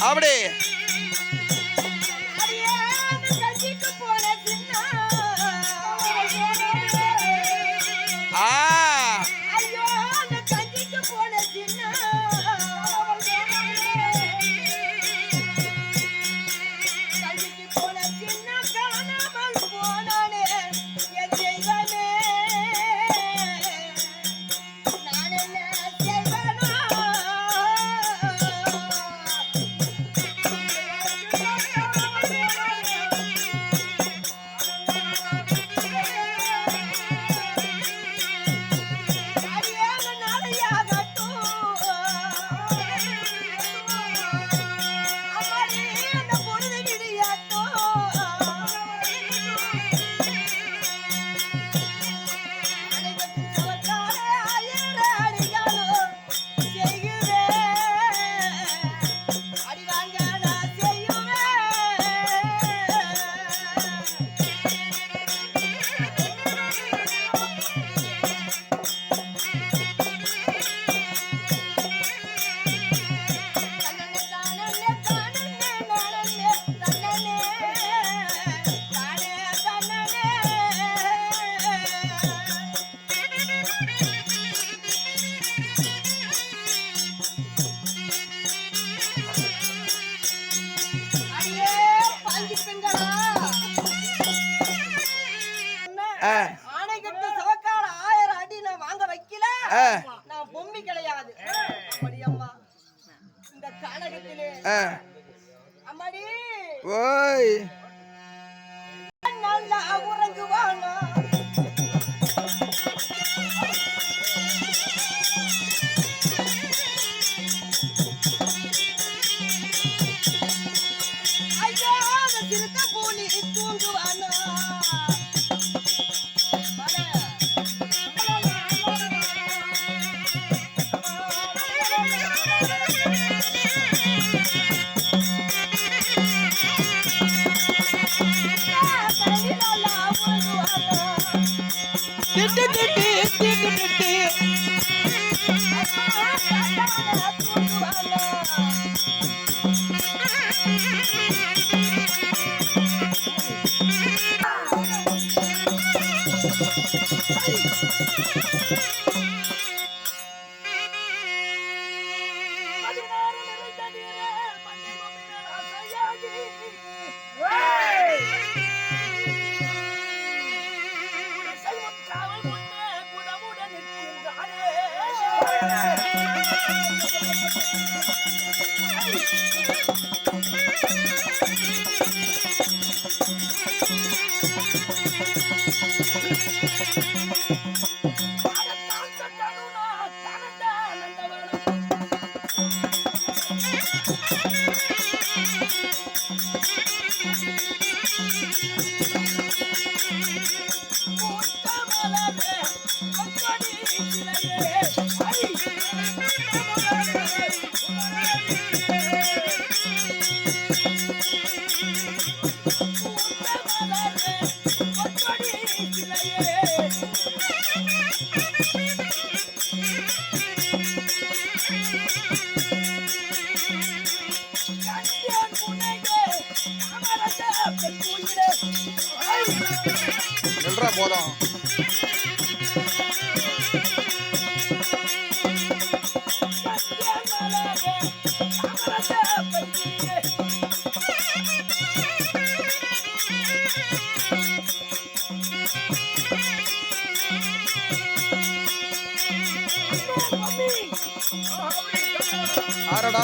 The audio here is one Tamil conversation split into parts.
அப்படி ஆணைக்கட்டு சவக்கால 1000 அடி நான் வாங்க வைக்கல. நான் பொம்மி கிடையாது. அம்மாடி அம்மா இந்த கானகத்திலே அம்மாடி ஓய் நல்லா உறங்குவானா ஐயா சிறுத்த பூனி தூங்குவானா நில்றா போதும் ஆரடா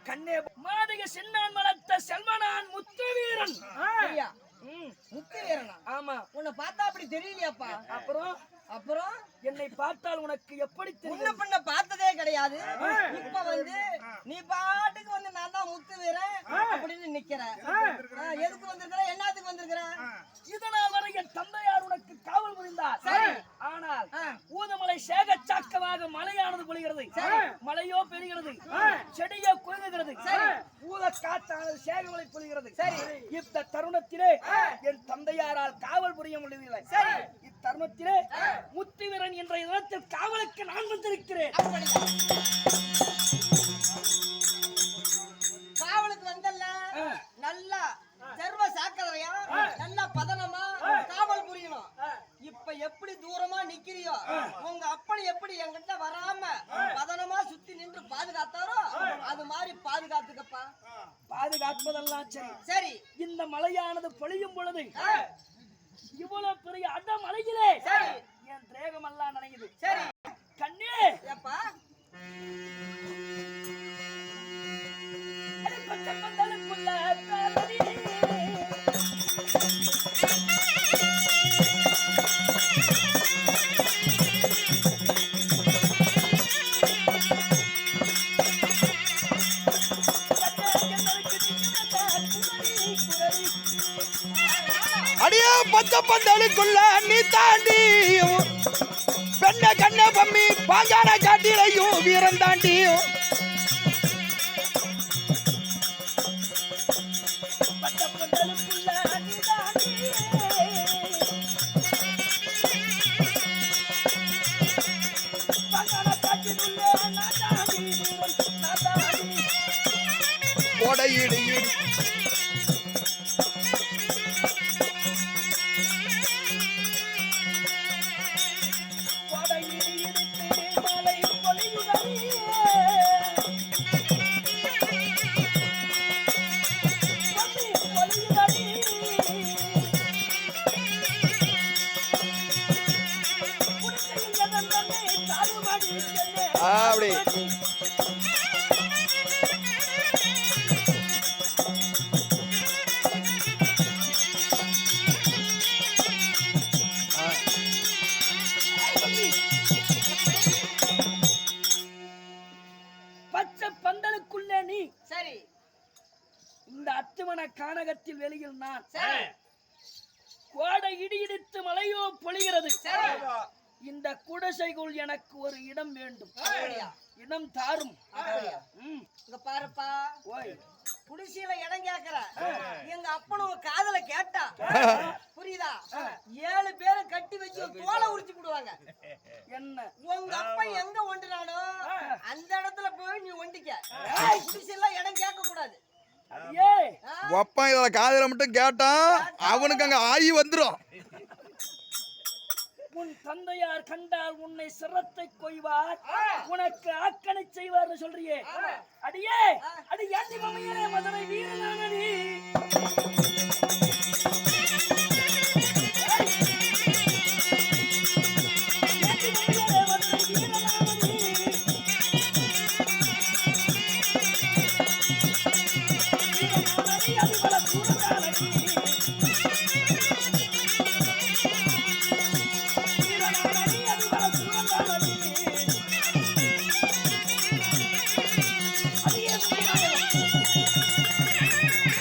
கண்ணே மாதக சென்னான் வளர்த்த செல்வனான் முத்துவீரன். முத்துவீரனா? ஆமா. உன்னை பார்த்தா அப்படி தெரியலையாப்பா? அப்புறம் என்னை பார்த்தால் உனக்கு எப்படி தெரியும்? முன்ன பின்ன பார்த்ததே கிடையாது. இப்ப வந்து நீ பாட்டுக்கு வந்து நான் தான் முத்துவீரன் அப்படின்னு நிக்கிற. எதுக்கு வந்திருக்கிற? என்னத்துக்கு வந்திருக்கிற? இதனால் வரை என் தந்தையார் உனக்கு காவல் புரிந்தார். சரி. இப்பொழுது மழையானது பொழிகிறது, மழையோ பெறுகிறது, செடியோ குலுங்குகிறது, பூத காற்றானது சேகங்களை பொழிகிறது. இந்த தருணத்திலே என் தந்தையாரால் காவல் புரிய முடியவில்லை. இத்தருணத்திலே முத்துவீரன் என்ற இடத்தில் காவலுக்கு நான் வந்திருக்கிறேன். காவலுக்கு வந்தல்ல, நல்லா சர்வ சாக்கரையா, நல்லா பதனமா காவல் புரியணும். இப்ப எப்படி தூரமா நிக்கிறியோ, உங்க அப்பனை எப்படி என்கிட்ட வராம பதனமா சுத்தி நின்று பாதுகாத்தாரோ அது மாதிரி பாதுகாத்துக்கப்பா. பாதுகாப்பதெல்லாம் சரி சரி. இந்த மழையானது பொழியும் பொழுது இவ்வளவு பெரிய அட மலையிலே என் தேகம் எல்லாம் நனையுது. சரி கண்ணே ஏப்பா, பச்சை பந்தலுக்குள்ள தாரடி. அடியே பச்சை பந்தலுக்குள்ள நீ தாண்டி பெண்ண கண்ண பம்மி பாஞ்சான காட்டிலையும் வீரம் தாண்டியும் பச்சை பந்தலுக்குள்ள நீ தாண்டி பங்கான காட்டினுள்ளே நான் தாண்டி வீரன் நான் தாண்டி கொடையிடு அப்படி பச்சை பந்தலுக்குள்ளே நீ. சரி. இந்த அத்துமன கானகத்தில் வெளியில் நான். சரி. கோடை இடி இடித்து மழையோ பொழிகிறது. சரி. இந்த குடிசைக்குள் எனக்கு ஒரு இடம் வேண்டும். அப்படியா? இடம் தாரும். அப்படியா? இங்க பாருப்பா, ஓய் குடிசையில இடம் கேக்குற எங்க அப்பனும் காதல கேட்டா புரியுதா? 7 பேரை கட்டி வச்சு தோலை உரிச்சு போடுவாங்க. என்ன உங்க அப்பா எங்க ஒண்டுறானோ அந்த இடத்துல போய் நீ ஒண்டிக்க. குடிசையில இடம் கேட்க கூடாது. ஏய் ஒப்பன் இதுல காதல மட்டும் கேட்டான் அவனுக்கு அங்க ஆயி வந்துரும். உன் தந்தையார் கண்டால் உன்னை சிரத்தை கொய்வார், உனக்கு ஆக்கணை செய்வார்னு சொல்றியே. அடியே அடி ஏண்டி மமையனே மதுரை வீரனானடி.